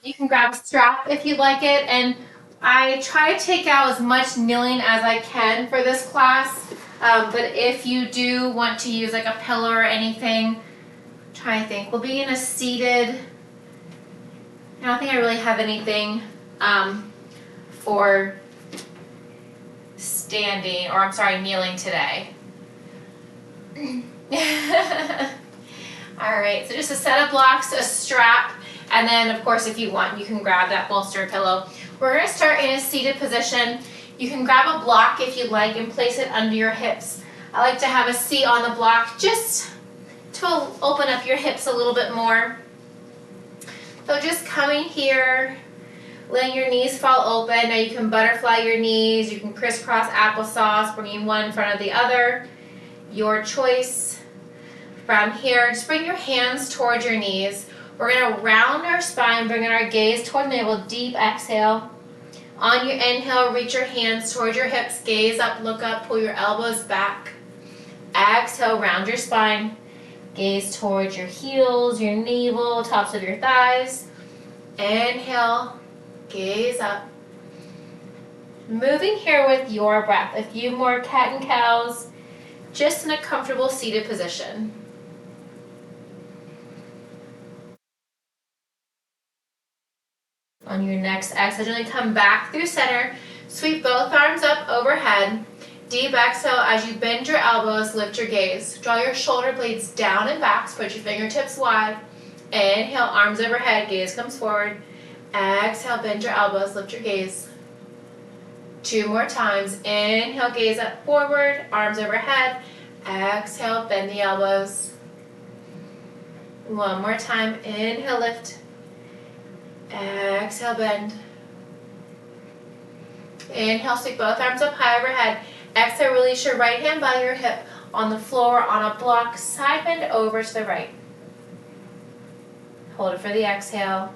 You can grab a strap if you like it, and I try to take out as much kneeling as I can for this class. But if you do want to use like a pillow or anything, I'm trying to think. We'll be in a seated. I don't think I really have anything for standing, or I'm sorry, kneeling today. All right, so just a set of blocks, a strap, and then of course if you want you can grab that bolster pillow. We're going to start in a seated position. You can grab a block if you like and place it under your hips. I like to have a seat on the block just to open up your hips a little bit more. So just coming here, letting your knees fall open. Now you can butterfly your knees, you can crisscross applesauce, bringing one in front of the other. Your choice. From here, just bring your hands towards your knees. We're going to round our spine, bringing our gaze toward the navel, deep exhale. On your inhale, reach your hands towards your hips, gaze up, look up, pull your elbows back. Exhale, round your spine, gaze towards your heels, your navel, tops of your thighs. Inhale, gaze up. Moving here with your breath, a few more cat and cows, just in a comfortable seated position. On your next exhale, gently come back through center. Sweep both arms up overhead. Deep exhale as you bend your elbows, lift your gaze. Draw your shoulder blades down and back, spread your fingertips wide. Inhale, arms overhead, gaze comes forward. Exhale, bend your elbows, lift your gaze. 2 more times. Inhale, gaze up forward, arms overhead. Exhale, bend the elbows. 1 more time. Inhale, lift. Exhale, bend. Inhale, sweep both arms up high overhead. Exhale, release your right hand by your hip on the floor on a block, side bend over to the right. Hold it for the exhale.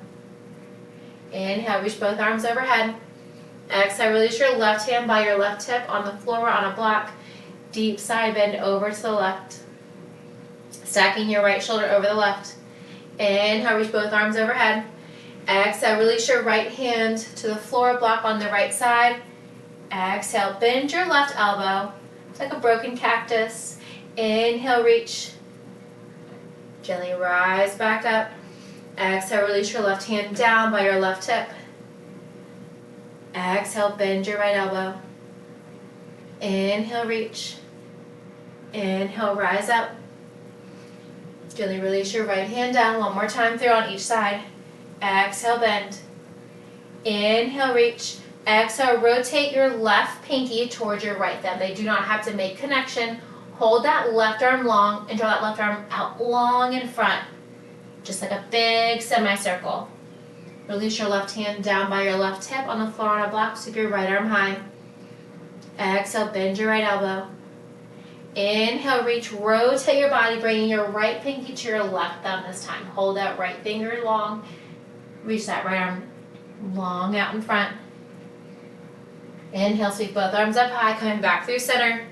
Inhale, reach both arms overhead. Exhale, release your left hand by your left hip on the floor on a block, deep side bend over to the left. Stacking your right shoulder over the left. Inhale, reach both arms overhead. Exhale, release your right hand to the floor block on the right side. Exhale, bend your left elbow. It's like a broken cactus. Inhale, reach. Gently rise back up. Exhale, release your left hand down by your left hip. Exhale, bend your right elbow. Inhale, reach. Inhale, rise up. Gently release your right hand down. 1 more time through on each side. Exhale, bend. Inhale, reach. Exhale, rotate your left pinky towards your right thumb. They do not have to make connection. Hold that left arm long and draw that left arm out long in front, just like a big semicircle. Release your left hand down by your left hip on the floor on a block. Sweep your right arm high. Exhale, bend your right elbow. Inhale, reach, rotate your body, bringing your right pinky to your left thumb this time. Hold that right finger long. Reach that right arm long out in front. Inhale, sweep both arms up high, coming back through center.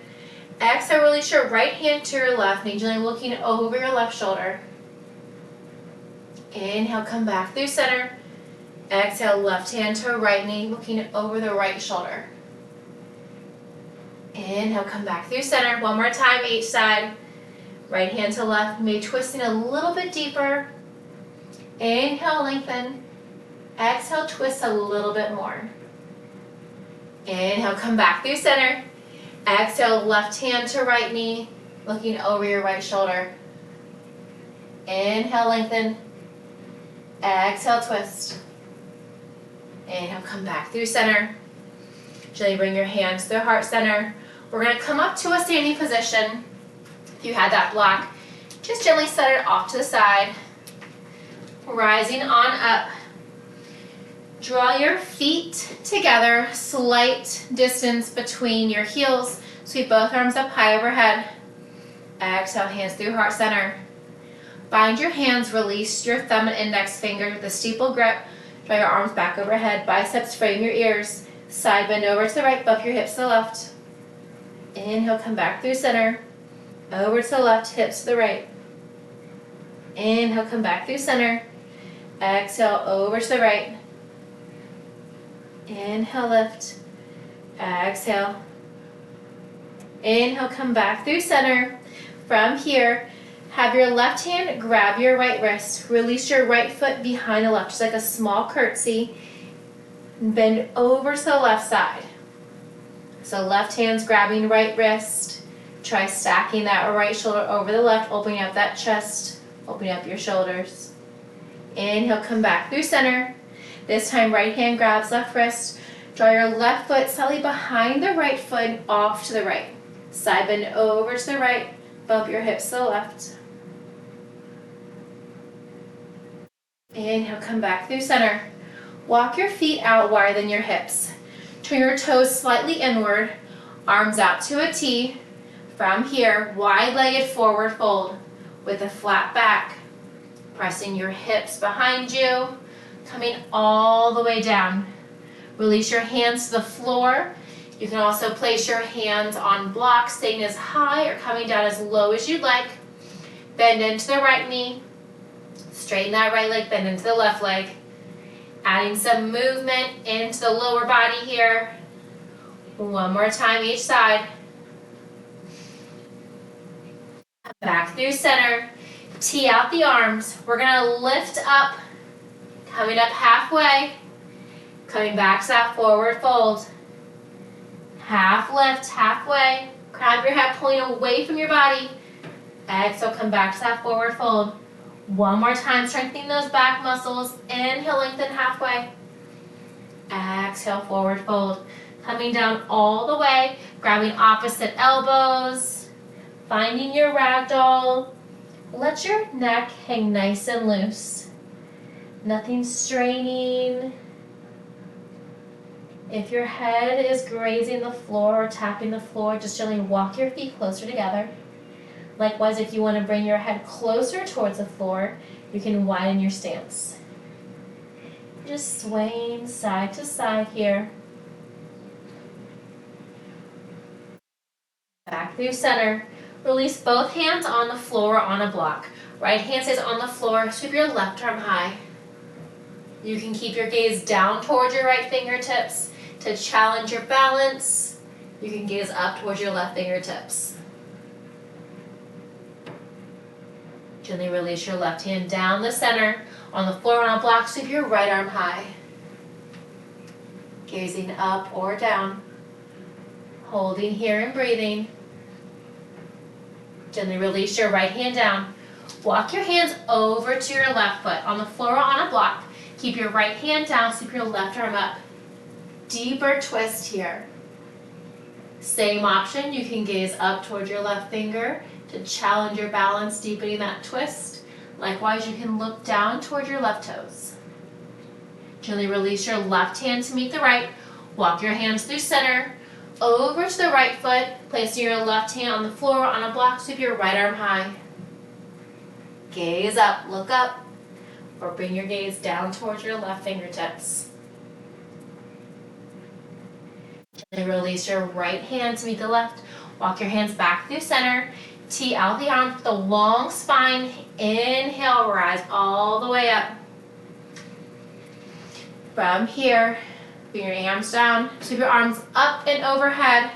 Exhale, release your right hand to your left, knee gently looking over your left shoulder. Inhale, come back through center. Exhale, left hand to right knee, looking over the right shoulder. Inhale, come back through center. 1 more time, each side. Right hand to left, maybe twisting a little bit deeper. Inhale, lengthen. Exhale, twist a little bit more. Inhale, come back through center. Exhale, left hand to right knee, looking over your right shoulder. Inhale, lengthen. Exhale, twist. Inhale, come back through center. Gently bring your hands to the heart center. We're going to come up to a standing position. If you had that block, just gently set it off to the side. Rising on up. Draw your feet together, slight distance between your heels. Sweep both arms up high overhead. Exhale, hands through heart center. Bind your hands, release your thumb and index finger with a steeple grip. Draw your arms back overhead, biceps frame your ears. Side bend over to the right, bump your hips to the left. Inhale, come back through center. Over to the left, hips to the right. Inhale, come back through center. Exhale, over to the right. Inhale, lift. Exhale. Inhale, come back through center. From here, have your left hand grab your right wrist. Release your right foot behind the left, just like a small curtsy. Bend over to the left side. So left hand's grabbing right wrist. Try stacking that right shoulder over the left, opening up that chest, opening up your shoulders. Inhale, come back through center. This time, right hand grabs left wrist. Draw your left foot slightly behind the right foot, off to the right. Side bend over to the right, bump your hips to the left. Inhale, come back through center. Walk your feet out wider than your hips. Turn your toes slightly inward, arms out to a T. From here, wide-legged forward fold with a flat back. Pressing your hips behind you, coming all the way down. Release your hands to the floor. You can also place your hands on blocks, staying as high or coming down as low as you'd like. Bend into the right knee. Straighten that right leg, bend into the left leg. Adding some movement into the lower body here. One more time each side. Back through center. Tee out the arms. We're going to lift up, coming up halfway, coming back to that forward fold. Half lift, halfway. Grab your head, pulling away from your body. Exhale, come back to that forward fold. One more time, strengthening those back muscles. Inhale, lengthen halfway. Exhale, forward fold. Coming down all the way, grabbing opposite elbows, finding your ragdoll. Let your neck hang nice and loose. Nothing straining. If your head is grazing the floor or tapping the floor, just gently walk your feet closer together. Likewise, if you want to bring your head closer towards the floor, you can widen your stance. Just swaying side to side here. Back through center. Release both hands on the floor on a block. Right hand stays on the floor. Sweep your left arm high. You can keep your gaze down towards your right fingertips to challenge your balance. You can gaze up towards your left fingertips. Gently release your left hand down the center. On the floor on a block, sweep your right arm high. Gazing up or down. Holding here and breathing. Gently release your right hand down. Walk your hands over to your left foot. On the floor on a block, keep your right hand down, sweep your left arm up. Deeper twist here. Same option, you can gaze up towards your left finger to challenge your balance, deepening that twist. Likewise, you can look down toward your left toes. Gently release your left hand to meet the right. Walk your hands through center, over to the right foot, placing your left hand on the floor on a block, sweep your right arm high. Gaze up, look up, or bring your gaze down towards your left fingertips. Gently release your right hand to meet the left. Walk your hands back through center. Tee out the arms with a long spine. Inhale, rise all the way up. From here, bring your arms down. Sweep your arms up and overhead.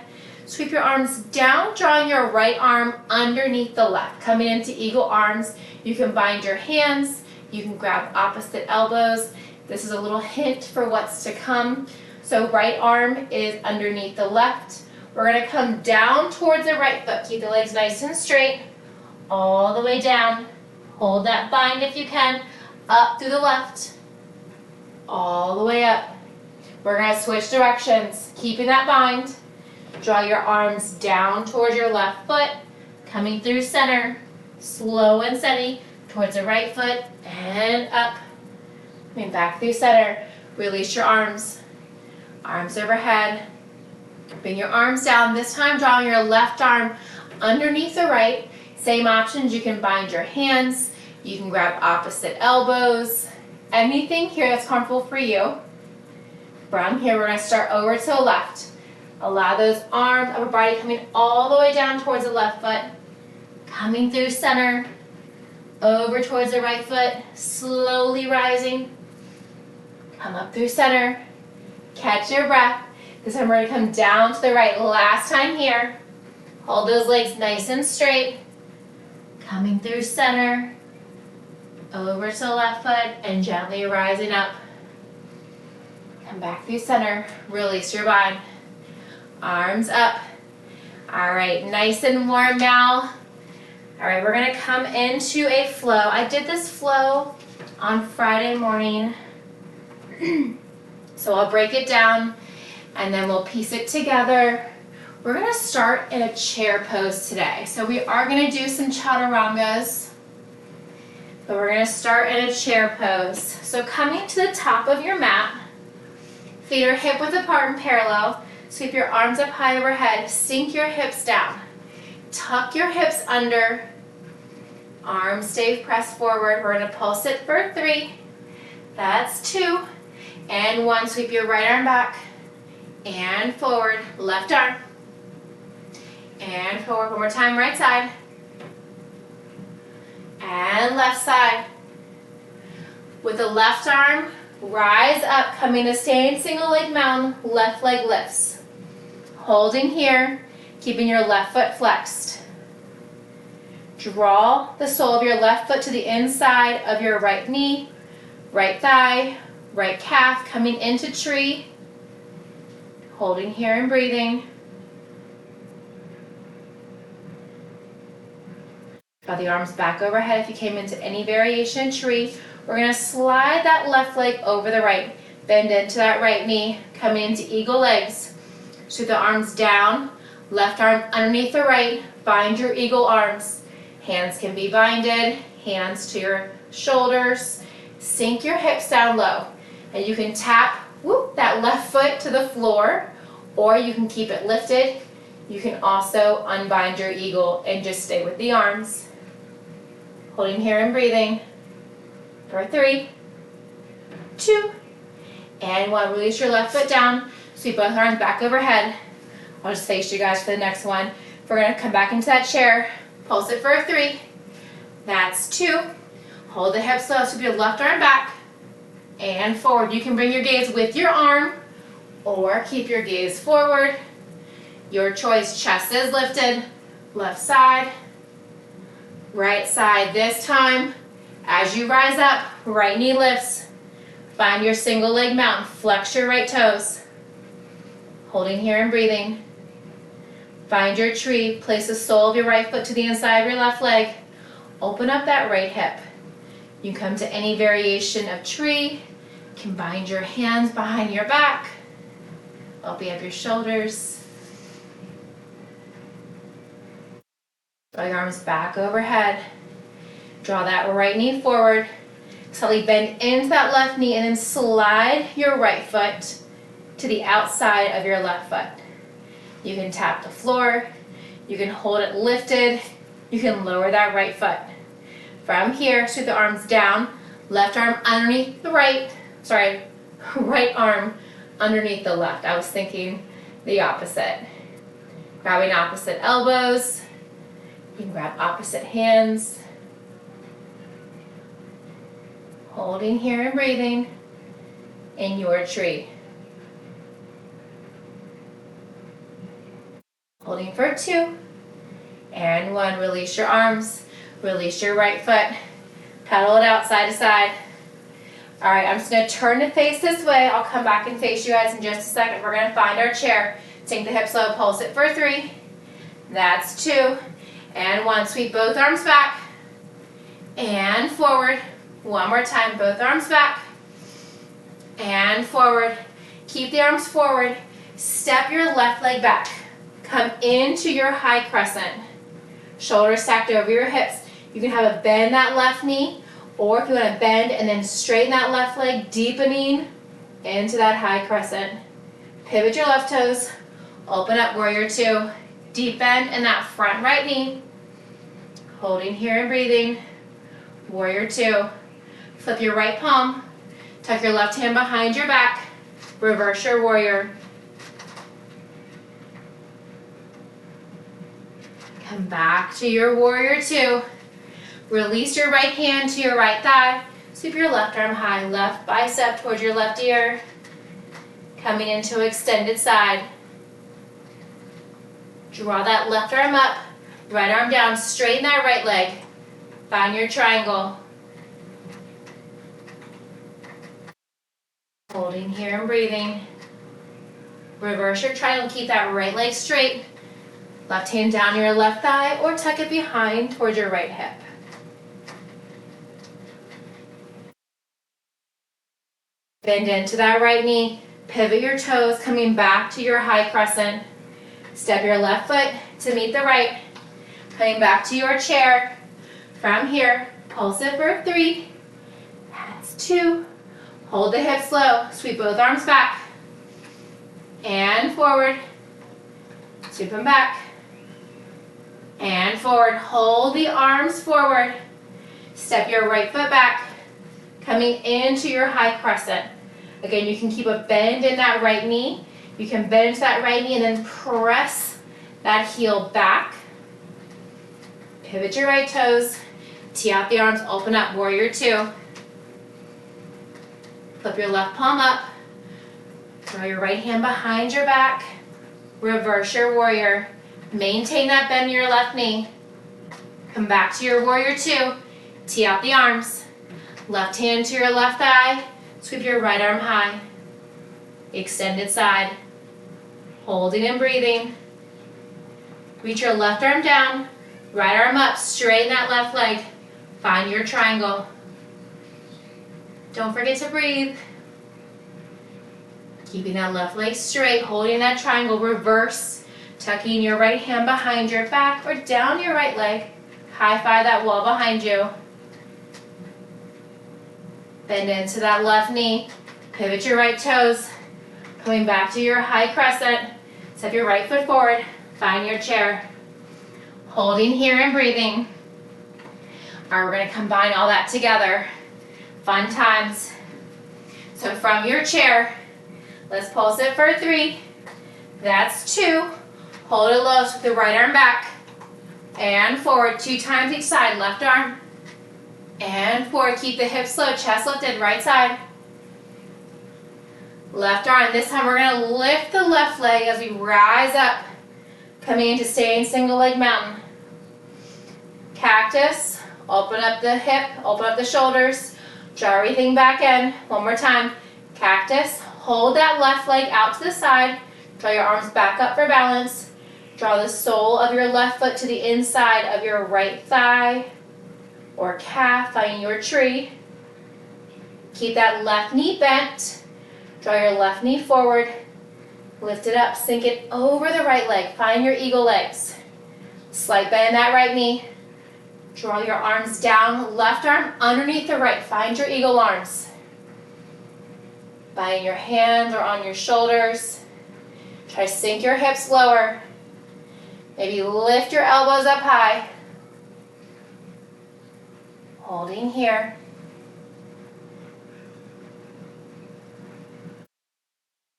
Sweep your arms down, drawing your right arm underneath the left. Coming into eagle arms, you can bind your hands. You can grab opposite elbows. This is a little hint for what's to come. So right arm is underneath the left. We're going to come down towards the right foot. Keep the legs nice and straight. All the way down. Hold that bind if you can. Up through the left. All the way up. We're going to switch directions. Keeping that bind. Draw your arms down towards your left foot. Coming through center. Slow and steady. Towards the right foot. And up. Coming back through center. Release your arms. Arms overhead. Bring your arms down. This time drawing your left arm underneath the right. Same options. You can bind your hands. You can grab opposite elbows. Anything here that's comfortable for you. From here, we're going to start over to the left. Allow those arms, upper body coming all the way down towards the left foot. Coming through center. over towards the right foot, slowly rising. Come up through center. Catch your breath. This time we're going to come down to the right. Last time here. Hold those legs nice and straight. Coming through center. Over to the left foot and gently rising up. Come back through center. Release your bind. Arms up. All right, nice and warm now. All right, we're going to come into a flow. I did this flow on Friday morning. So I'll break it down and then we'll piece it together. We're going to start in a chair pose today. So we are going to do some chaturangas, but we're going to start in a chair pose. So coming to the top of your mat, feet are hip width apart and parallel. Sweep your arms up high overhead. Sink your hips down. Tuck your hips under. Arms stay pressed forward. We're going to pulse it for 3. That's 2. And 1. Sweep your right arm back. And forward. Left arm. And forward. One more time. Right side. And left side. With the left arm, rise up. Coming to stay in single leg mountain. Left leg lifts. Holding here. Keeping your left foot flexed. Draw the sole of your left foot to the inside of your right knee, right thigh, right calf, coming into tree. Holding here and breathing. Draw the arms back overhead if you came into any variation tree. We're going to slide that left leg over the right. Bend into that right knee, coming into eagle legs. Sweep the arms down, left arm underneath the right. Bind your eagle arms. Hands can be binded, hands to your shoulders. Sink your hips down low. And you can tap that left foot to the floor, or you can keep it lifted. You can also unbind your eagle and just stay with the arms. Holding here and breathing for 3, 2, and 1. Release your left foot down. Sweep both arms back overhead. I'll just face you guys for the next one. We're going to come back into that chair. Pulse it for 3. That's 2. Hold the hips low. Sweep your left arm back and forward. You can bring your gaze with your arm or keep your gaze forward. Your choice. Chest is lifted. Left side. Right side. This time, as you rise up, right knee lifts. Find your single leg mountain. Flex your right toes. Holding here and breathing. Find your tree. Place the sole of your right foot to the inside of your left leg. Open up that right hip. You can come to any variation of tree. You can bind your hands behind your back. Open up your shoulders. Draw your arms back overhead. Draw that right knee forward. Slowly bend into that left knee and then slide your right foot to the outside of your left foot. You can tap the floor. You can hold it lifted. You can lower that right foot. From here, sweep the arms down. Left arm underneath the right arm underneath the left. I was thinking the opposite. Grabbing opposite elbows. You can grab opposite hands. Holding here and breathing in your tree. Holding for 2 and 1. Release your arms. Release your right foot. Pedal it out side to side. All right, I'm just going to turn to face this way. I'll come back and face you guys in just a second. We're going to find our chair. Sink the hips low. Pulse it for 3. That's 2 and 1. Sweep both arms back and forward. One more time. Both arms back and forward. Keep the arms forward. Step your left leg back. Come into your high crescent. Shoulders stacked over your hips. You can have a bend that left knee, or if you want to bend and then straighten that left leg, deepening into that high crescent. Pivot your left toes. Open up warrior 2. Deep bend in that front right knee. Holding here and breathing. Warrior 2. Flip your right palm. Tuck your left hand behind your back. Reverse your warrior. Come back to your warrior 2. Release your right hand to your right thigh. Sweep your left arm high, left bicep towards your left ear. Coming into extended side. Draw that left arm up, right arm down, straighten that right leg. Find your triangle. Holding here and breathing. Reverse your triangle, keep that right leg straight. Left hand down your left thigh or tuck it behind towards your right hip. Bend into that right knee, pivot your toes, coming back to your high crescent. Step your left foot to meet the right, coming back to your chair. From here, pulse it for 3, that's 2. Hold the hips low, sweep both arms back, and forward. Sweep them back, and forward. Hold the arms forward. Step your right foot back, coming into your high crescent. Again, you can keep a bend in that right knee. You can bend into that right knee and then press that heel back. Pivot your right toes. Tee out the arms, open up, warrior 2. Flip your left palm up. Draw your right hand behind your back. Reverse your warrior. Maintain that bend in your left knee. Come back to your warrior 2. Tee out the arms. Left hand to your left thigh. Sweep your right arm high. Extended side. Holding and breathing. Reach your left arm down. Right arm up. Straighten that left leg. Find your triangle. Don't forget to breathe. Keeping that left leg straight, holding that triangle, reverse, tucking your right hand behind your back or down your right leg. High five that wall behind you. Bend into that left knee, pivot your right toes, coming back to your high crescent. Step your right foot forward, find your chair. Holding here and breathing. All right, we're gonna combine all that together. Fun times. So from your chair, let's pulse it for 3. That's 2. Hold it low, with the right arm back. And forward, 2 times each side. Left arm. And forward, keep the hips low, chest lifted, right side. Left arm, this time we're gonna lift the left leg as we rise up. Coming into staying single leg mountain. Cactus, open up the hip, open up the shoulders. Draw everything back in. One more time. Cactus. Hold that left leg out to the side. Draw your arms back up for balance. Draw the sole of your left foot to the inside of your right thigh or calf, finding your tree. Keep that left knee bent. Draw your left knee forward. Lift it up. Sink it over the right leg. Find your eagle legs. Slight bend in that right knee. Draw your arms down, left arm underneath the right. Find your eagle arms. Bind your hands or on your shoulders. Try to sink your hips lower. Maybe lift your elbows up high. Holding here.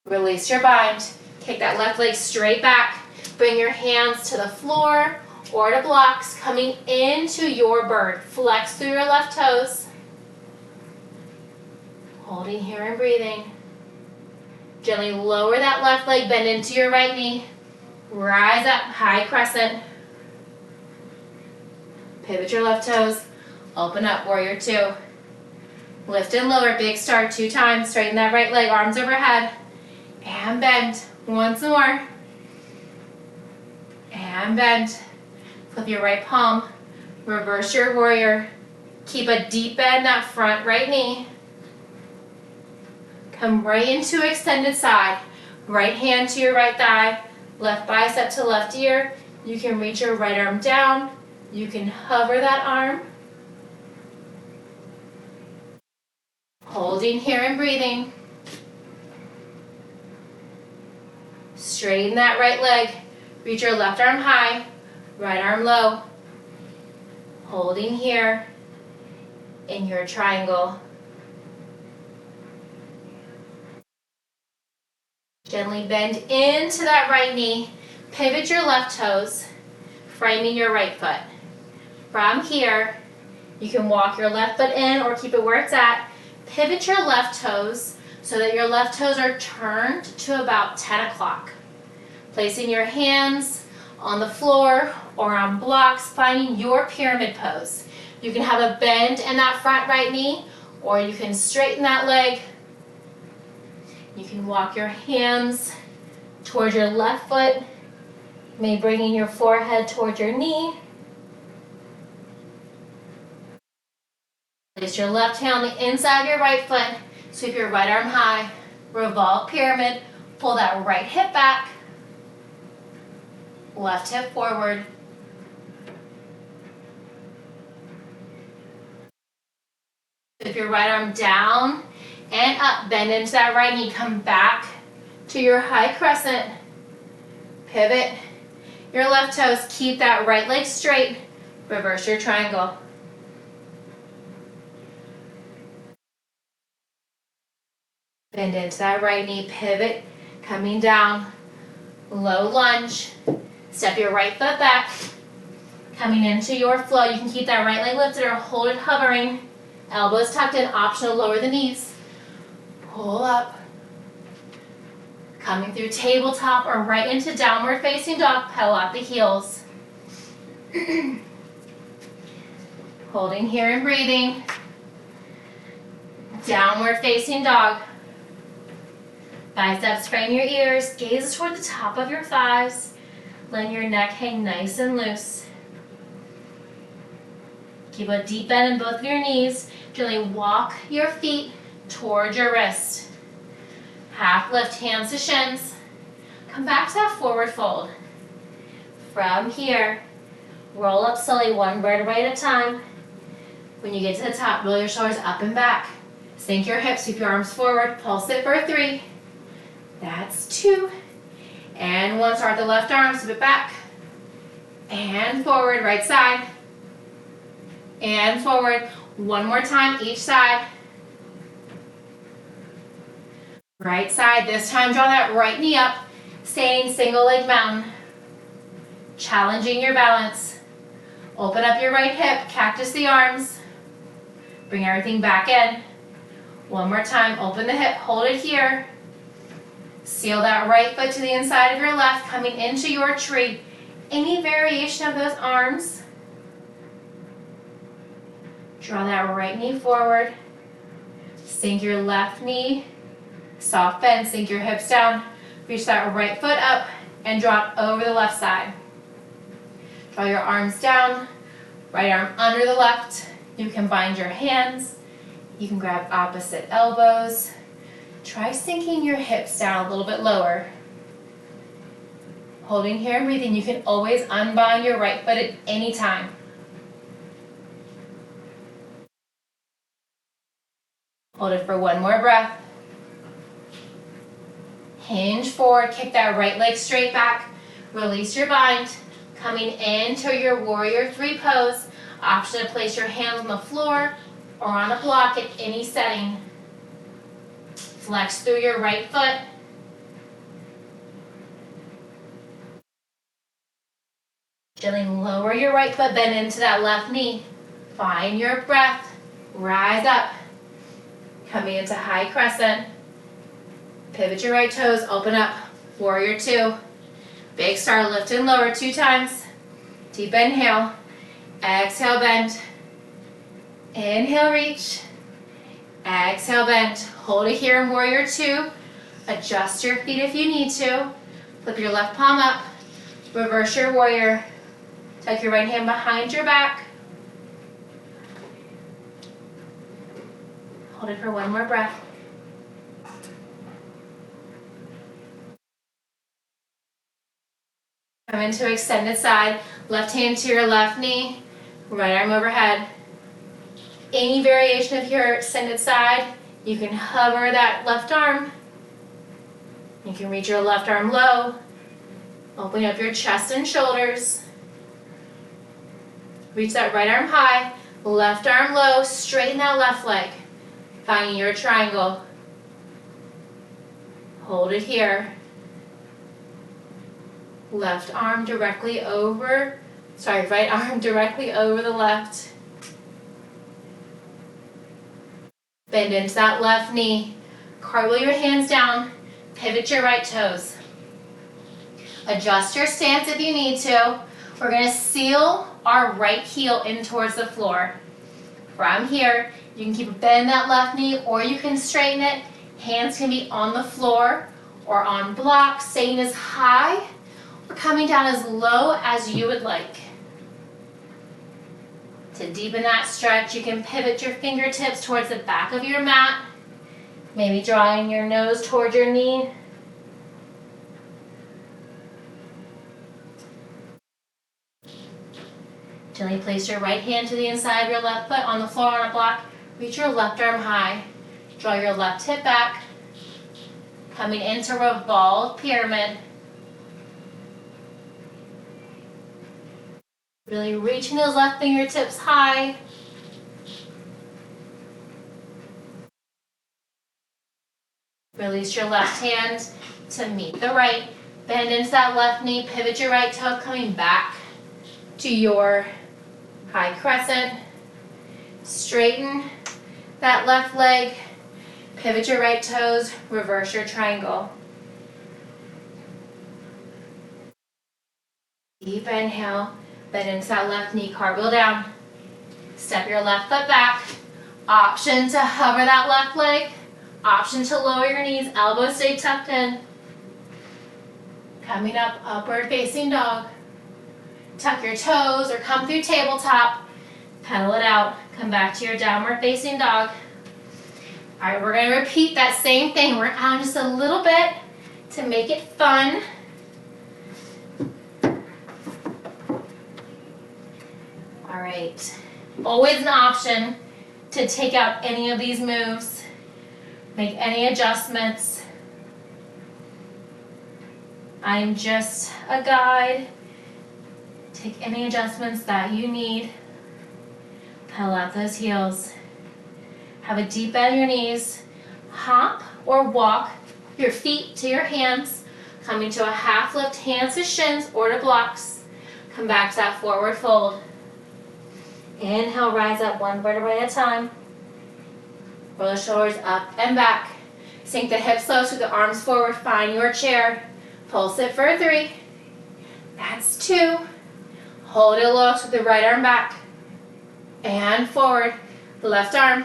Release your bind. Kick that left leg straight back. Bring your hands to the floor or to blocks, coming into your bird. Flex through your left toes. Holding here and breathing. Gently lower that left leg, bend into your right knee. Rise up, high crescent. Pivot your left toes. Open up, warrior 2. Lift and lower, big start 2 times. Straighten that right leg, arms overhead. And bend. Once more. And bend. Flip your right palm. Reverse your warrior. Keep a deep bend, that front right knee. Come right into extended side. Right hand to your right thigh. Left bicep to left ear. You can reach your right arm down. You can hover that arm. Holding here and breathing. Straighten that right leg. Reach your left arm high. Right arm low. Holding here in your triangle. Gently bend into that right knee. Pivot your left toes, framing your right foot. From here, You can walk your left foot in or keep it where it's at. Pivot your left toes so that your left toes are turned to about 10 o'clock. Placing your hands on the floor or on blocks, finding your pyramid pose. You can have a bend in that front right knee, or you can straighten that leg. You can walk your hands towards your left foot, maybe bringing your forehead towards your knee. Place your left hand on the inside of your right foot, sweep your right arm high, revolve pyramid, pull that right hip back, left hip forward. Sweep your right arm down and up, bend into that right knee, come back to your high crescent, pivot your left toes, keep that right leg straight, reverse your triangle. Bend into that right knee, pivot, coming down, low lunge, step your right foot back, coming into your flow. You can keep that right leg lifted or hold it hovering, elbows tucked in, optional lower the knees, pull up, coming through tabletop or right into downward facing dog, pedal out the heels. Holding here and breathing, downward facing dog. Biceps frame your ears, gaze toward the top of your thighs, letting your neck hang nice and loose. Keep a deep bend in both of your knees. Gently walk your feet towards your wrist. Half lift, hands to shins. Come back to that forward fold. From here, roll up slowly, one vertebrae at a time. When you get to the top, roll your shoulders up and back. Sink your hips, sweep your arms forward, pulse it for 3. That's 2. And 1, start the left arm, sweep it back. And forward, right side. And forward. One more time, each side. Right side, this time draw that right knee up, staying single leg mountain. Challenging your balance. Open up your right hip, cactus the arms. Bring everything back in. One more time, open the hip, hold it here. Seal that right foot to the inside of your left, coming into your tree. Any variation of those arms. Draw that right knee forward. Sink your left knee. Soft bend, sink your hips down. Reach that right foot up and drop over the left side. Draw your arms down. Right arm under the left. You can bind your hands. You can grab opposite elbows. Try sinking your hips down a little bit lower. Holding here and breathing, you can always unbind your right foot at any time. Hold it for one more breath. Hinge forward, kick that right leg straight back. Release your bind. Coming into your warrior 3 pose. Option to place your hands on the floor or on a block at any setting. Flex through your right foot. Gently lower your right foot, bend into that left knee. Find your breath. Rise up. Coming into high crescent. Pivot your right toes, open up. Warrior 2. Big star, lift and lower 2 times. Deep inhale. Exhale, bend. Inhale, reach. Exhale, bend. Hold it here in warrior 2. Adjust your feet if you need to. Flip your left palm up. Reverse your warrior. Tuck your right hand behind your back. Hold it for one more breath. Come into extended side. Left hand to your left knee. Right arm overhead. Any variation of your extended side, you can hover that left arm. You can reach your left arm low. Open up your chest and shoulders. Reach that right arm high. Left arm low. Straighten that left leg. Finding your triangle. Hold it here. Left arm directly over, right arm directly over the left. bend into that left knee, cartwheel your hands down, pivot your right toes. Adjust your stance if you need to. We're going to seal our right heel in towards the floor. From here, you can keep bend that left knee or you can straighten it. Hands can be on the floor or on blocks, staying as high or coming down as low as you would like. To deepen that stretch, you can pivot your fingertips towards the back of your mat, maybe drawing your nose toward your knee. Gently place your right hand to the inside of your left foot on the floor on a block. Reach your left arm high. Draw your left hip back, coming into revolved pyramid. Really reaching those left fingertips high. Release your left hand to meet the right. Bend into that left knee, pivot your right toe, coming back to your high crescent. Straighten that left leg, pivot your right toes, reverse your triangle. Deep inhale, bend into that left knee, cartwheel down. Step your left foot back. Option to hover that left leg. Option to lower your knees, elbows stay tucked in. Coming up, upward facing dog. Tuck your toes or come through tabletop. Pedal it out. Come back to your downward facing dog. All right, we're going to repeat that same thing. We're out just a little bit to make it fun. All right, always an option to take out any of these moves, make any adjustments. I'm just a guide. Take any adjustments that you need. Pedal out those heels. Have a deep bend in your knees. Hop or walk your feet to your hands, coming to a half lift, hands to shins or to blocks. Come back to that forward fold. Inhale, rise up one vertebrae at a time. Roll the shoulders up and back. Sink the hips low, sweep the arms forward, find your chair. Pulse it for 3. That's 2. Hold it low, sweep the right arm back. And forward. Left arm.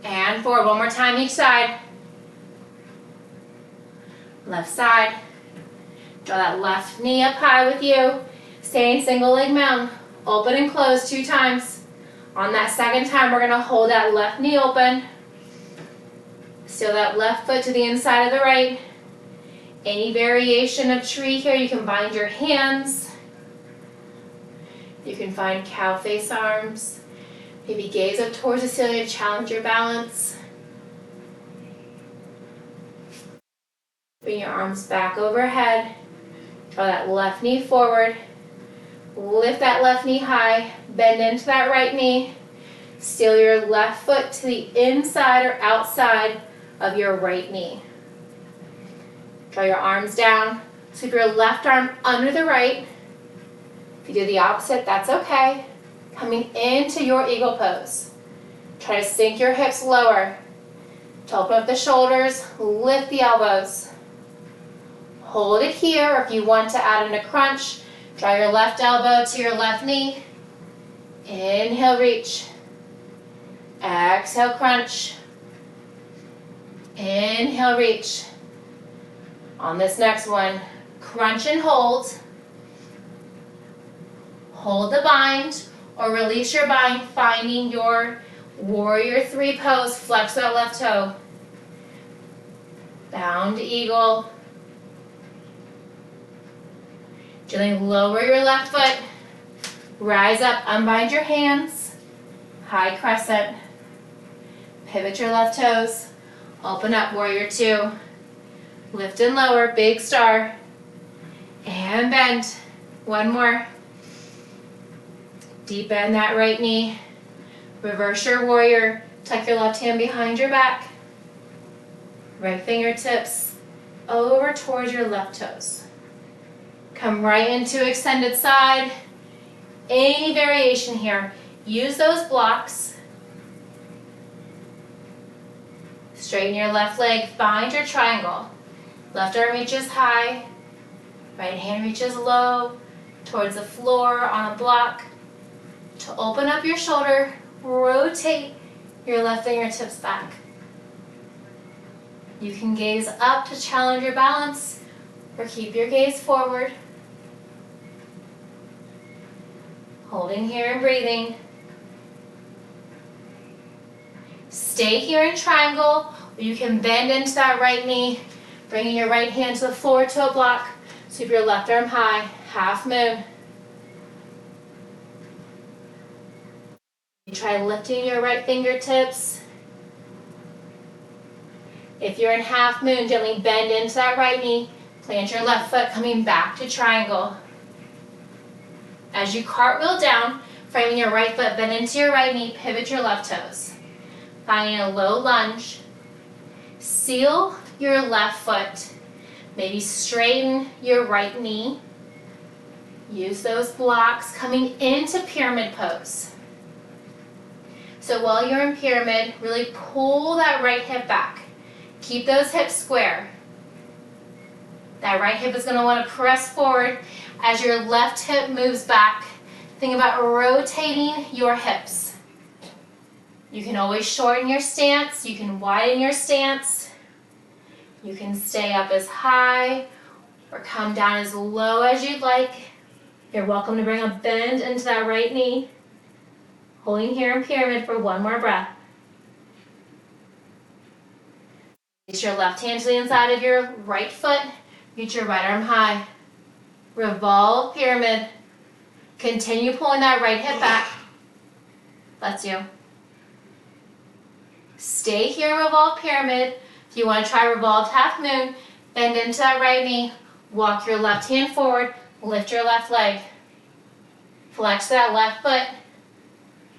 And forward. One more time each side. Left side. Draw that left knee up high with you. Stay in single leg mountain. Open and close 2 times. On that second time, we're going to hold that left knee open. Seal that left foot to the inside of the right. Any variation of tree here, you can bind your hands. You can find cow face arms. Maybe gaze up towards the ceiling to challenge your balance. Bring your arms back overhead. Draw that left knee forward. Lift that left knee high. Bend into that right knee. Seal your left foot to the inside or outside of your right knee. Draw your arms down. Sweep your left arm under the right. If you do the opposite, that's okay. Coming into your eagle pose. Try to sink your hips lower. To open up the shoulders, lift the elbows. Hold it here, or if you want to add in a crunch, draw your left elbow to your left knee. Inhale, reach. Exhale, crunch. Inhale, reach. On this next one, crunch and hold. Hold the bind or release your bind, finding your warrior 3 pose. Flex that left toe. Bound eagle. Gently lower your left foot. Rise up, unbind your hands. High crescent. Pivot your left toes. Open up, warrior 2. Lift and lower, big star. And bend. One more. Deep bend that right knee. Reverse your warrior. Tuck your left hand behind your back. Right fingertips over towards your left toes. Come right into extended side. Any variation here. Use those blocks. Straighten your left leg, find your triangle. Left arm reaches high, right hand reaches low towards the floor on a block. To open up your shoulder, rotate your left fingertips back. You can gaze up to challenge your balance, or keep your gaze forward. Holding here and breathing. Stay here in triangle, or you can bend into that right knee, bringing your right hand to the floor to a block. Sweep your left arm high, half moon. You try lifting your right fingertips. If you're in half moon, gently bend into that right knee. Plant your left foot, coming back to triangle. As you cartwheel down, framing your right foot, bend into your right knee, pivot your left toes. Finding a low lunge. Seal your left foot. Maybe straighten your right knee. Use those blocks, coming into pyramid pose. So while you're in pyramid, really pull that right hip back. Keep those hips square. That right hip is going to want to press forward as your left hip moves back. Think about rotating your hips. You can always shorten your stance. You can widen your stance. You can stay up as high or come down as low as you'd like. You're welcome to bring a bend into that right knee. Holding here in pyramid for one more breath. Place your left hand to the inside of your right foot. Reach your right arm high. Revolve pyramid. Continue pulling that right hip back. Bless you. Stay here, revolve pyramid. If you want to try revolved half moon, bend into that right knee. Walk your left hand forward. Lift your left leg. Flex that left foot.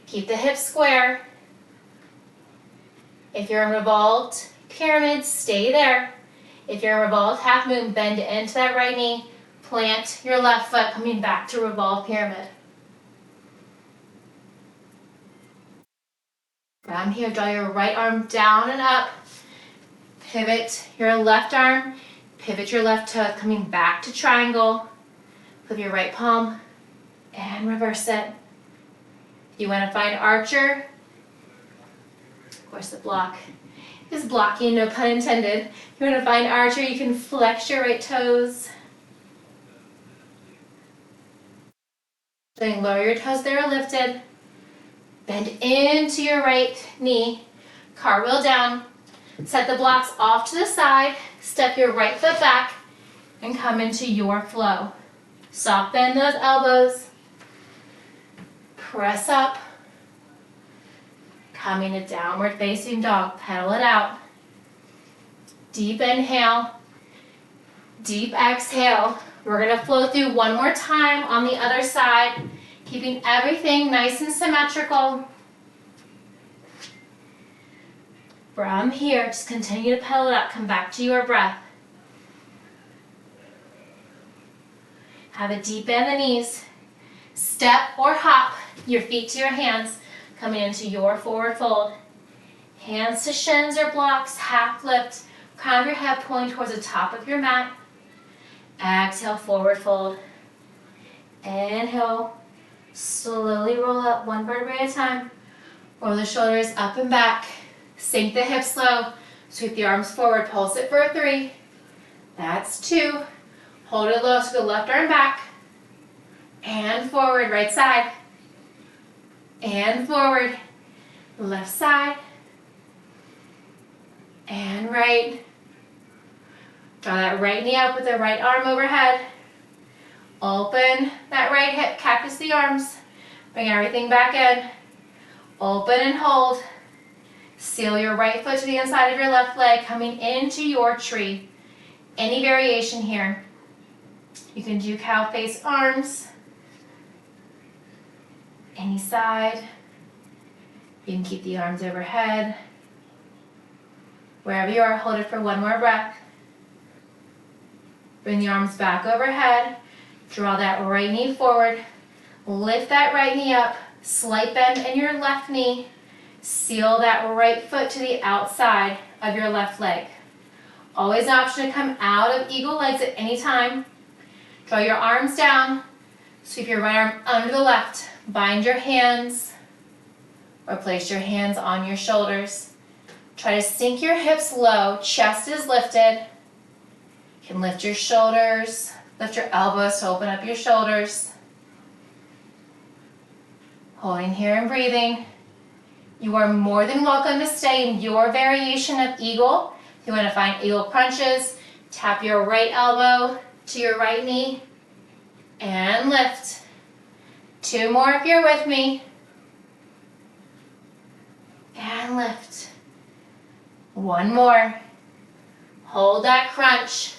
Keep the hips square. If you're in revolved pyramid, stay there. If you're in revolved half moon, bend into that right knee. Plant your left foot, coming back to revolved pyramid. From here, draw your right arm down and up. Pivot your left arm. Pivot your left toe, coming back to triangle. Flip your right palm and reverse it. You want to find archer. Of course, the block is blocking, no pun intended. You want to find archer, you can flex your right toes. Then lower your toes, they're lifted. Bend into your right knee. Cartwheel down. Set the blocks off to the side. Step your right foot back and come into your flow. Soft bend those elbows. Press up. Coming to downward facing dog. Pedal it out. Deep inhale. Deep exhale. We're going to flow through one more time on the other side, keeping everything nice and symmetrical. From here, just continue to pedal it out. Come back to your breath. Have a deep bend in the knees. Step or hop your feet to your hands, coming into your forward fold. Hands to shins or blocks, half lift. Crown of your head pulling towards the top of your mat. Exhale, forward fold. Inhale. Slowly roll up one vertebrae at a time. Roll the shoulders up and back. Sink the hips low. Sweep the arms forward. Pulse it for 3. That's 2. Hold it low. So go left arm back. And forward. Right side. And forward. Left side. And right. Draw that right knee up with the right arm overhead. Open that right hip. Cactus the arms. Bring everything back in. Open and hold. Seal your right foot to the inside of your left leg, coming into your tree. Any variation here. You can do cow face arms. Any side. You can keep the arms overhead. Wherever you are, hold it for one more breath. Bring the arms back overhead. Draw that right knee forward. Lift that right knee up. Slight bend in your left knee. Seal that right foot to the outside of your left leg. Always an option to come out of eagle legs at any time. Draw your arms down. Sweep your right arm under the left. Bind your hands or place your hands on your shoulders. Try to sink your hips low. Chest is lifted. You can lift your shoulders, lift your elbows to open up your shoulders. Holding here and breathing. You are more than welcome to stay in your variation of eagle. If you want to find eagle crunches, tap your right elbow to your right knee and lift. 2 more if you're with me. And lift. 1 more. Hold that crunch.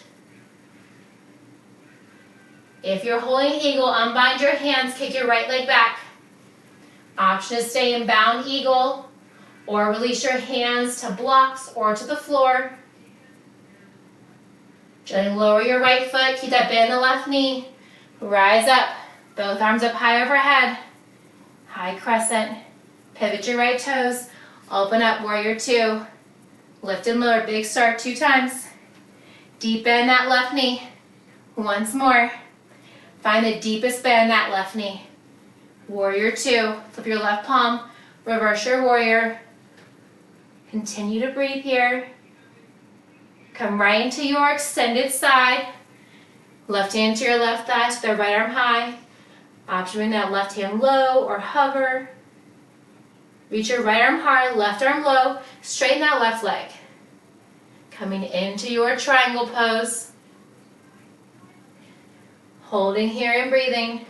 If you're holding eagle, unbind your hands, kick your right leg back. Option to stay in bound eagle or release your hands to blocks or to the floor. Gently lower your right foot, keep that bend in the left knee. Rise up, both arms up high overhead. High crescent. Pivot your right toes. Open up, warrior 2. Lift and lower, big start 2 times. Deep bend that left knee. Once more. Find the deepest bend that left knee. Warrior 2. Flip your left palm. Reverse your warrior. Continue to breathe here. Come right into your extended side. Left hand to your left thigh, to the right arm high. Option bring that left hand low or hover. Reach your right arm high, left arm low. Straighten that left leg. Coming into your triangle pose. Holding here and breathing.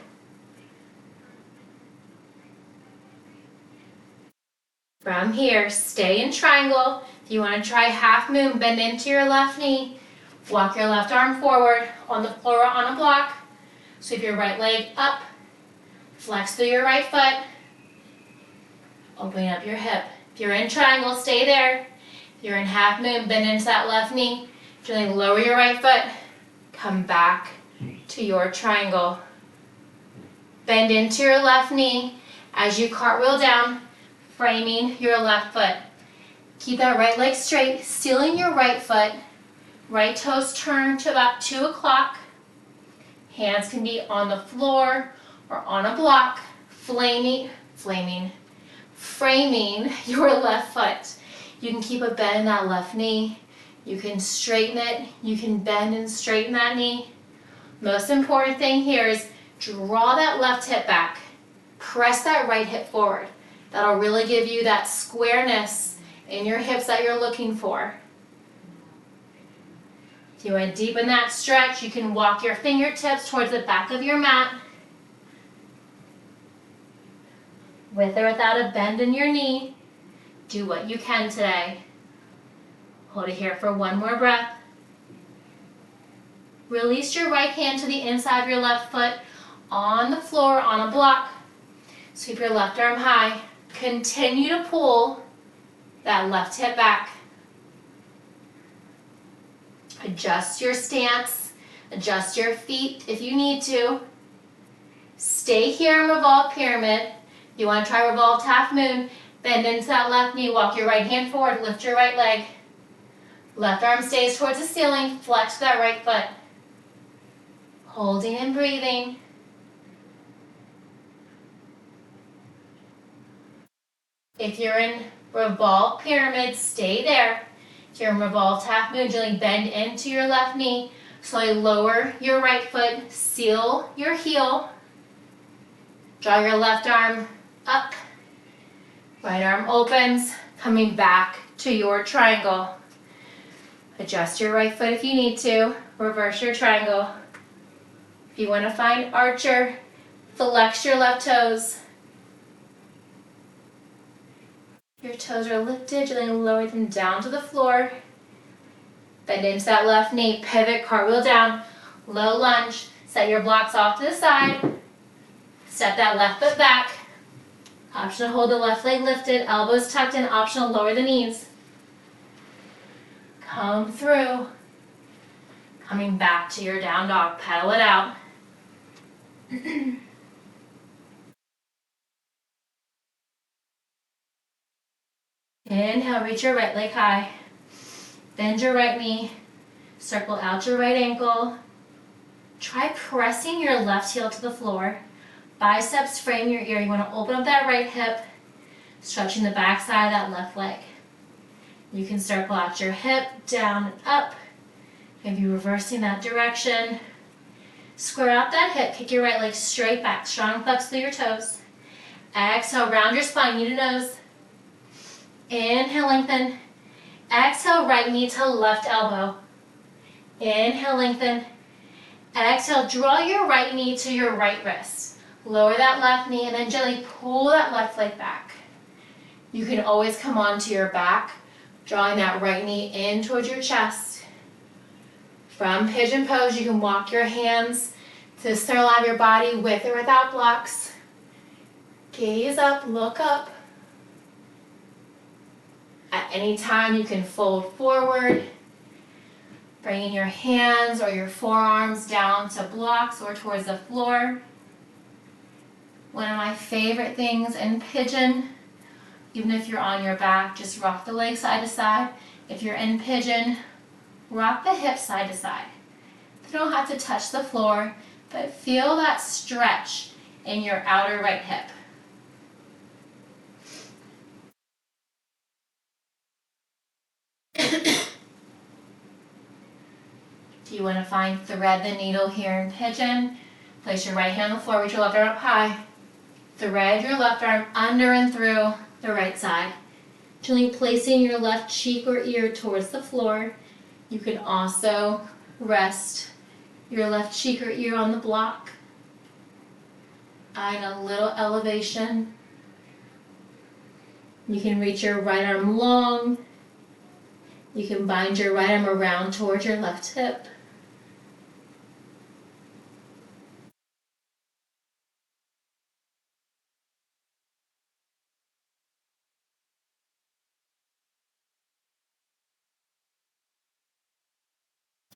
From here, stay in triangle. If you want to try half moon, bend into your left knee. Walk your left arm forward on the floor or on a block. Sweep your right leg up. Flex through your right foot. Opening up your hip. If you're in triangle, stay there. If you're in half moon, bend into that left knee. Gently lower your right foot. Come back to your triangle. Bend into your left knee as you cartwheel down, framing your left foot. Keep that right leg straight, sealing your right foot. Right toes turn to about 2 o'clock. Hands can be on the floor or on a block, framing your left foot. You can keep a bend in that left knee. You can straighten it. You can bend and straighten that knee. Most important thing here is draw that left hip back. Press that right hip forward. That'll really give you that squareness in your hips that you're looking for. If you want to deepen that stretch, you can walk your fingertips towards the back of your mat. With or without a bend in your knee, do what you can today. Hold it here for 1 more breath. Release your right hand to the inside of your left foot on the floor, on a block. Sweep your left arm high. Continue to pull that left hip back. Adjust your stance. Adjust your feet if you need to. Stay here in revolved pyramid. If you want to try revolved half moon, bend into that left knee. Walk your right hand forward. Lift your right leg. Left arm stays towards the ceiling. Flex that right foot. Holding and breathing. If you're in revolved pyramid, stay there. If you're in revolved half moon, gently bend into your left knee. Slowly lower your right foot. Seal your heel. Draw your left arm up. Right arm opens. Coming back to your triangle. Adjust your right foot if you need to. Reverse your triangle. If you want to find archer, flex your left toes. Your toes are lifted, gently lower them down to the floor. Bend into that left knee, pivot, cartwheel down, low lunge. Set your blocks off to the side. Step that left foot back. Option to hold the left leg lifted, elbows tucked in, option to lower the knees. Come through. Coming back to your down dog, pedal it out. Inhale, reach your right leg high. Bend your right knee, circle out your right ankle. Try pressing your left heel to the floor. Biceps frame your ear. You want to open up that right hip, stretching the back side of that left leg. You can circle out your hip, down and up. Maybe reversing that direction. Square out that hip, kick your right leg straight back, strong flex through your toes. Exhale, round your spine, knee to nose. Inhale, lengthen. Exhale, right knee to left elbow. Inhale, lengthen. Exhale, draw your right knee to your right wrist. Lower that left knee and then gently pull that left leg back. You can always come onto your back, drawing that right knee in towards your chest. From pigeon pose, you can walk your hands to the center line of your body with or without blocks. Gaze up, look up. At any time, you can fold forward, bringing your hands or your forearms down to blocks or towards the floor. One of my favorite things in pigeon, even if you're on your back, just rock the legs side to side. If you're in pigeon, rock the hips side to side. You don't have to touch the floor, but feel that stretch in your outer right hip. Do you want to find thread the needle here in pigeon? Place your right hand on the floor, reach your left arm up high. Thread your left arm under and through the right side. Gently placing your left cheek or ear towards the floor. You can also rest your left cheek or ear on the block. Add a little elevation. You can reach your right arm long. You can bind your right arm around towards your left hip.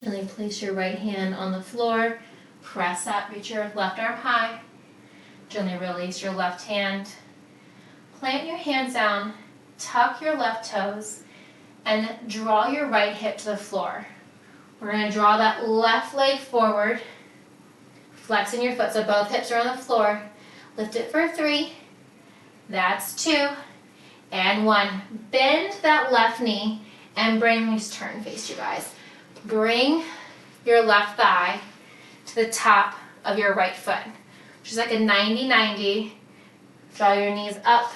And then place your right hand on the floor. Press up, reach your left arm high. Gently release your left hand. Plant your hands down, tuck your left toes, and draw your right hip to the floor. We're going to draw that left leg forward, flexing your foot so both hips are on the floor. Lift it for 3. That's 2. And 1. Bend that left knee and just turn, face you guys. Bring your left thigh to the top of your right foot, which is like a 90-90. Draw your knees up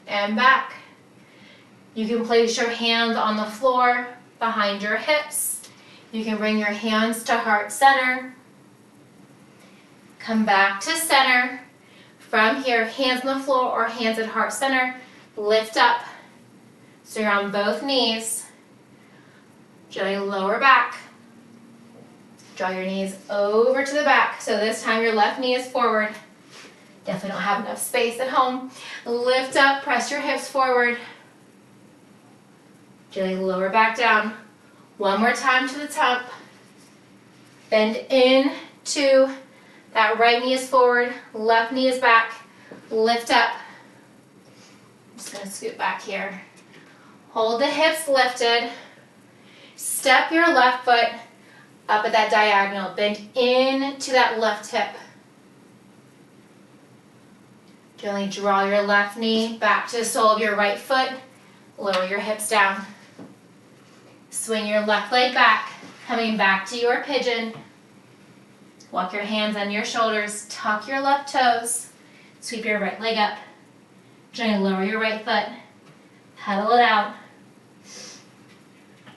and back. You can place your hands on the floor behind your hips. You can bring your hands to heart center. Come back to center. From here, hands on the floor or hands at heart center. Lift up. So you're on both knees. Gently lower back. Draw your knees over to the back. So this time your left knee is forward. Definitely don't have enough space at home. Lift up, press your hips forward. Gently lower back down. One more time to the top. Bend in, 2. That right knee is forward, left knee is back. Lift up. I'm just going to scoot back here. Hold the hips lifted. Step your left foot up at that diagonal. Bend into that left hip. Gently draw your left knee back to the sole of your right foot. Lower your hips down. Swing your left leg back, coming back to your pigeon. Walk your hands on your shoulders, tuck your left toes, sweep your right leg up. Gently lower your right foot, pedal it out.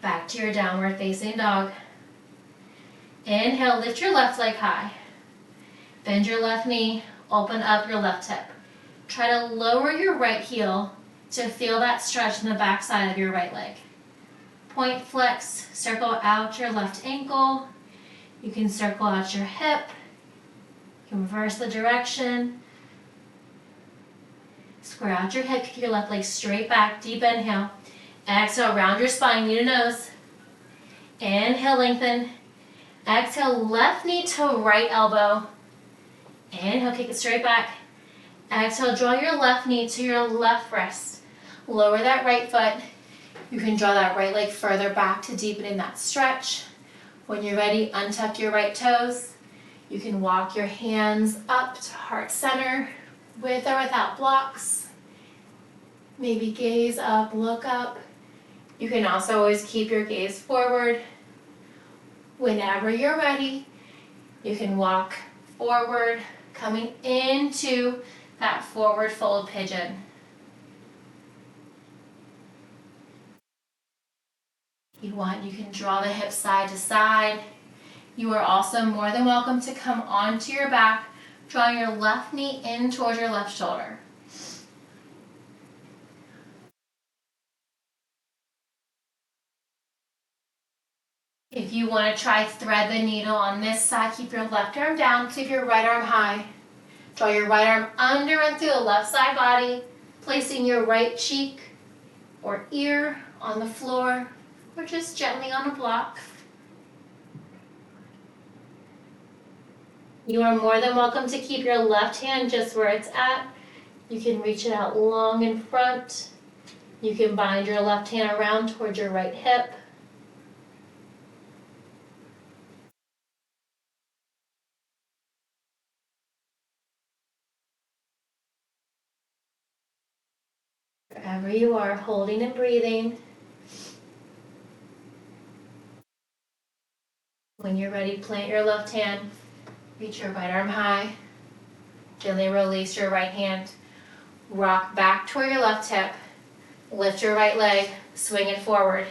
Back to your downward facing dog. Inhale, lift your left leg high. Bend your left knee, open up your left hip. Try to lower your right heel to feel that stretch in the back side of your right leg. Point flex, circle out your left ankle. You can circle out your hip. You can reverse the direction. Square out your hip, kick your left leg straight back, deep inhale. Exhale, round your spine, knee to nose. Inhale, lengthen. Exhale, left knee to right elbow. Inhale, kick it straight back. Exhale, draw your left knee to your left wrist. Lower that right foot. You can draw that right leg further back to deepen in that stretch. When you're ready, untuck your right toes. You can walk your hands up to heart center with or without blocks. Maybe gaze up, look up. You can also always keep your gaze forward. Whenever you're ready, you can walk forward, coming into that forward fold pigeon. If you want, you can draw the hips side to side. You are also more than welcome to come onto your back, drawing your left knee in towards your left shoulder. If you want to try thread the needle on this side, keep your left arm down, keep your right arm high. Draw your right arm under and through the left side body, placing your right cheek or ear on the floor or just gently on a block. You are more than welcome to keep your left hand just where it's at. You can reach it out long in front. You can bind your left hand around towards your right hip. Wherever you are, holding and breathing. When you're ready, plant your left hand, reach your right arm high, gently release your right hand, rock back toward your left hip, lift your right leg, swing it forward,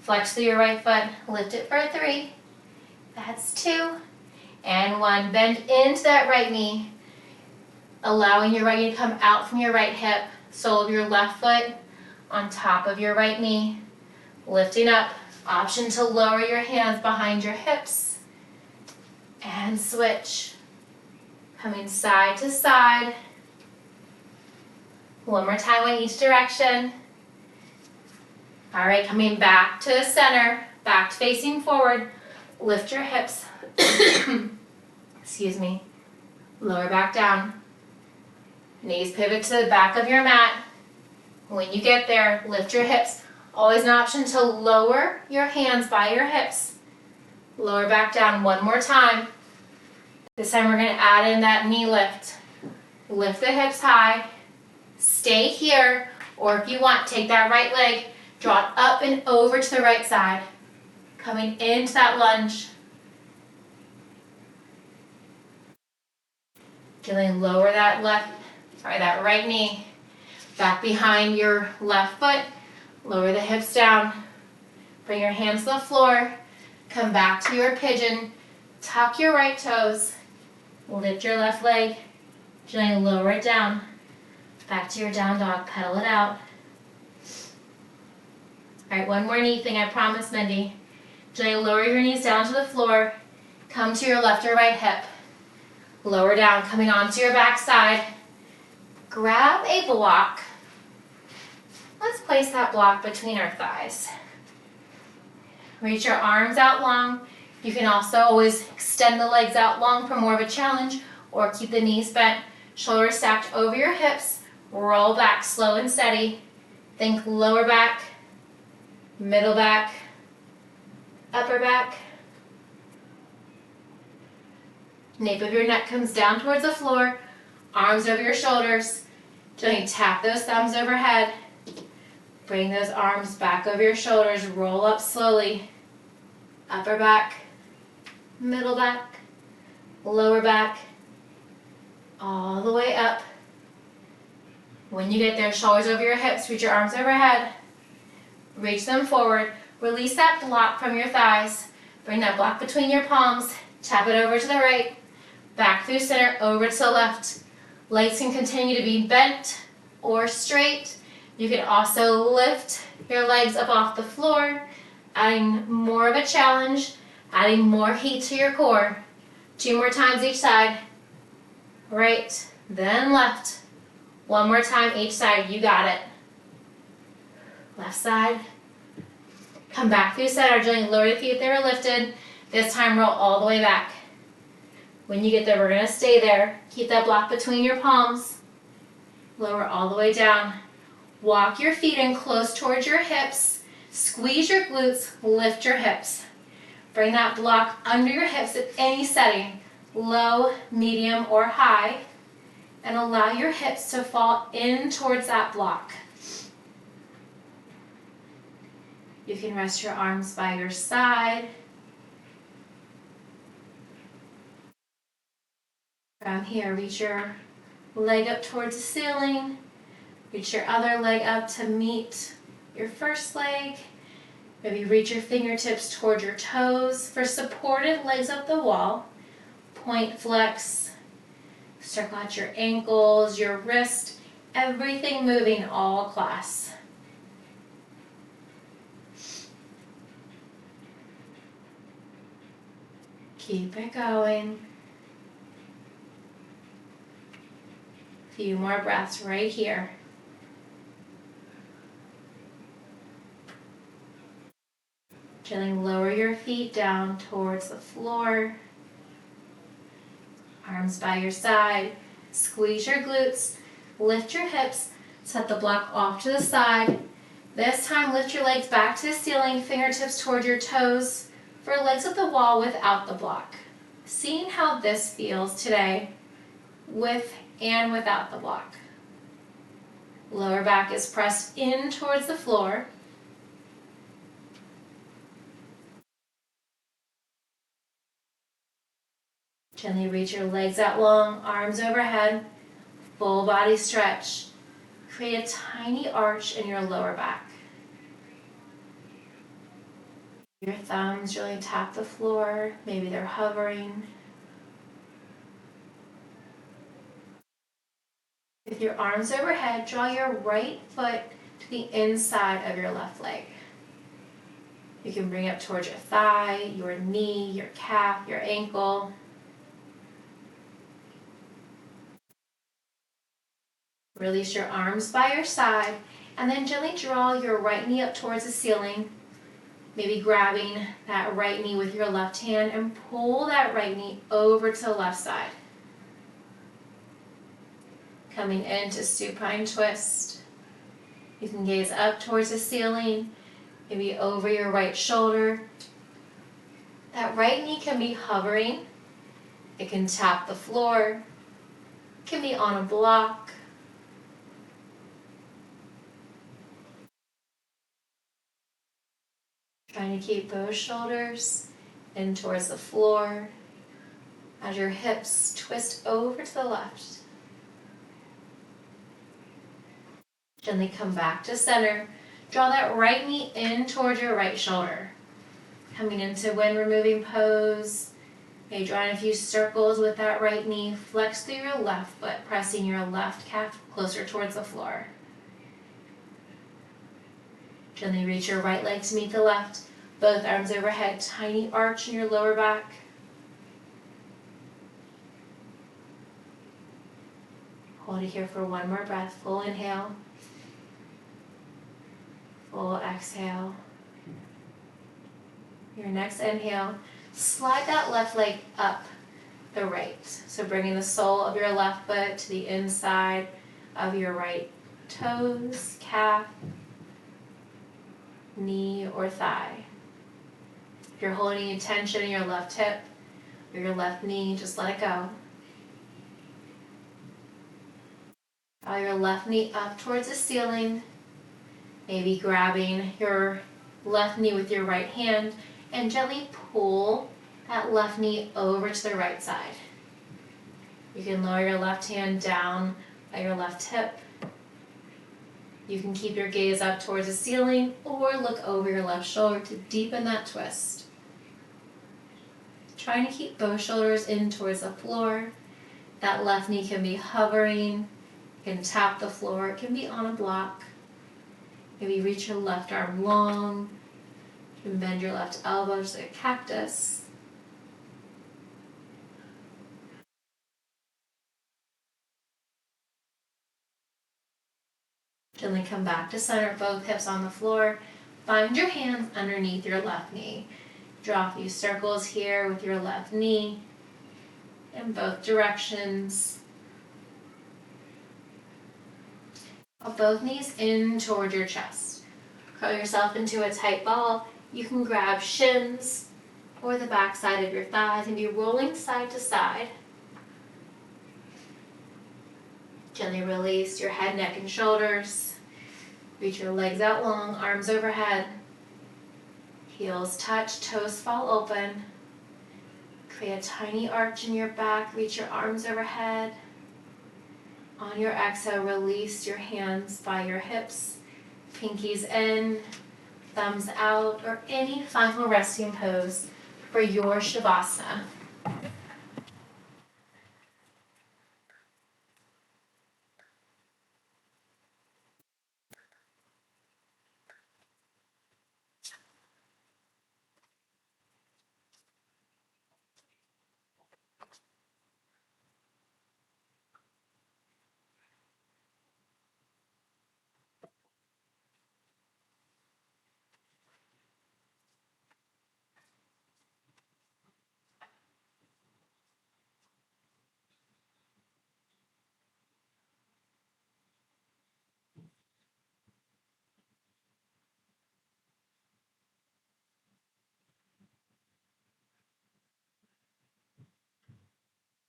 flex through your right foot, lift it for 3, that's 2, and 1. Bend into that right knee, allowing your right knee to come out from your right hip, sole of your left foot on top of your right knee, lifting up. Option to lower your hands behind your hips and switch. Coming side to side. One more time in each direction. All right, coming back to the center, back facing forward. Lift your hips. Excuse me. Lower back down. Knees pivot to the back of your mat. When you get there, lift your hips. Always an option to lower your hands by your hips. Lower back down one more time. This time we're going to add in that knee lift. Lift the hips high. Stay here, or if you want, take that right leg, draw it up and over to the right side. Coming into that lunge. Feeling lower that that right knee. Back behind your left foot. Lower the hips down, bring your hands to the floor, come back to your pigeon, tuck your right toes, lift your left leg, gently lower it down, back to your down dog, pedal it out. All right, one more knee thing, I promise, Mindy. Gently lower your knees down to the floor, come to your left or right hip, lower down, coming onto your back side, grab a block. Let's place that block between our thighs. Reach your arms out long. You can also always extend the legs out long for more of a challenge, or keep the knees bent, shoulders stacked over your hips, roll back slow and steady. Think lower back, middle back, upper back. Nape of your neck comes down towards the floor, arms over your shoulders. Gently tap those thumbs overhead. Bring those arms back over your shoulders, roll up slowly. Upper back, middle back, lower back, all the way up. When you get there, shoulders over your hips, reach your arms overhead. Reach them forward. Release that block from your thighs. Bring that block between your palms. Tap it over to the right. Back through center, over to the left. Legs can continue to be bent or straight. You can also lift your legs up off the floor, adding more of a challenge, adding more heat to your core. 2 more times each side. Right, then left. 1 more time each side, you got it. Left side. Come back through center, gently lower the feet if they were lifted. This time roll all the way back. When you get there, we're gonna stay there. Keep that block between your palms. Lower all the way down. Walk your feet in close towards your hips. Squeeze your glutes, lift your hips. Bring that block under your hips at any setting, low, medium, or high, and allow your hips to fall in towards that block. You can rest your arms by your side. From here, reach your leg up towards the ceiling. Reach your other leg up to meet your first leg. Maybe reach your fingertips toward your toes. For supported legs up the wall, point flex. Circle out your ankles, your wrist, everything moving all class. Keep it going. A few more breaths right here. Gently lower your feet down towards the floor. Arms by your side. Squeeze your glutes. Lift your hips. Set the block off to the side. This time lift your legs back to the ceiling, fingertips toward your toes. For legs at the wall without the block. Seeing how this feels today with and without the block. Lower back is pressed in towards the floor. Gently reach your legs out long, arms overhead, full body stretch. Create a tiny arch in your lower back. Your thumbs really tap the floor, maybe they're hovering. With your arms overhead, draw your right foot to the inside of your left leg. You can bring it up towards your thigh, your knee, your calf, your ankle. Release your arms by your side, and then gently draw your right knee up towards the ceiling. Maybe grabbing that right knee with your left hand and pull that right knee over to the left side. Coming into supine twist. You can gaze up towards the ceiling, maybe over your right shoulder. That right knee can be hovering. It can tap the floor. It can be on a block. Trying to keep those shoulders in towards the floor as your hips twist over to the left. Gently come back to center. Draw that right knee in towards your right shoulder. Coming into wind removing pose. Maybe drawing a few circles with that right knee. Flex through your left foot, pressing your left calf closer towards the floor. Gently reach your right leg to meet the left. Both arms overhead, tiny arch in your lower back. Hold it here for one more breath. Full inhale. Full exhale. Your next inhale, slide that left leg up the right. So bringing the sole of your left foot to the inside of your right toes, calf, knee, or thigh. If you're holding any tension in your left hip or your left knee, just let it go. Draw your left knee up towards the ceiling, maybe grabbing your left knee with your right hand and gently pull that left knee over to the right side. You can lower your left hand down by your left hip. You can keep your gaze up towards the ceiling or look over your left shoulder to deepen that twist. Trying to keep both shoulders in towards the floor. That left knee can be hovering, can tap the floor, it can be on a block. Maybe reach your left arm long, you can bend your left elbow just like a cactus. Gently come back to center, both hips on the floor. Find your hands underneath your left knee. Draw a few circles here with your left knee in both directions. Both knees in toward your chest. Curl yourself into a tight ball. You can grab shins or the back side of your thighs and be rolling side to side. Gently release your head, neck, and shoulders. Reach your legs out long, arms overhead. Heels touch, toes fall open. Create a tiny arch in your back. Reach your arms overhead. On your exhale, release your hands by your hips. Pinkies in, thumbs out, or any final resting pose for your Shavasana.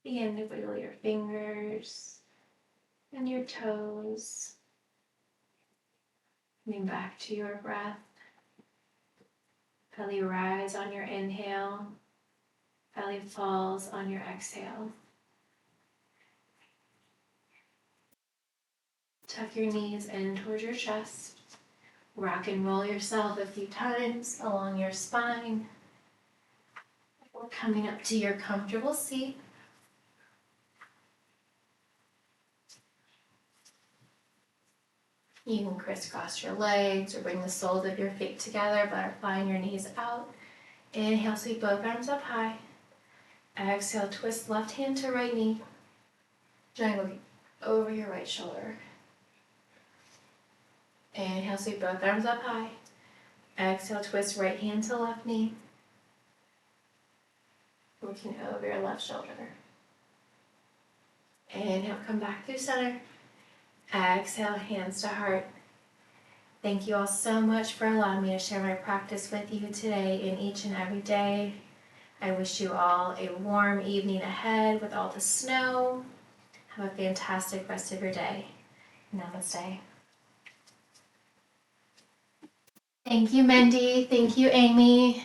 Begin to wiggle your fingers and your toes. Coming back to your breath. Belly rise on your inhale. Belly falls on your exhale. Tuck your knees in towards your chest. Rock and roll yourself a few times along your spine. We're coming up to your comfortable seat. You can crisscross your legs or bring the soles of your feet together, butterflying your knees out. Inhale, sweep both arms up high. Exhale, twist left hand to right knee. Gently looking over your right shoulder. Inhale, sweep both arms up high. Exhale, twist right hand to left knee. Looking over your left shoulder. Inhale, come back through center. Exhale, hands to heart. Thank you all so much for allowing me to share my practice with you today and each and every day. I wish you all a warm evening ahead with all the snow. Have a fantastic rest of your day. Namaste. Thank you, Mindy. Thank you, Amy.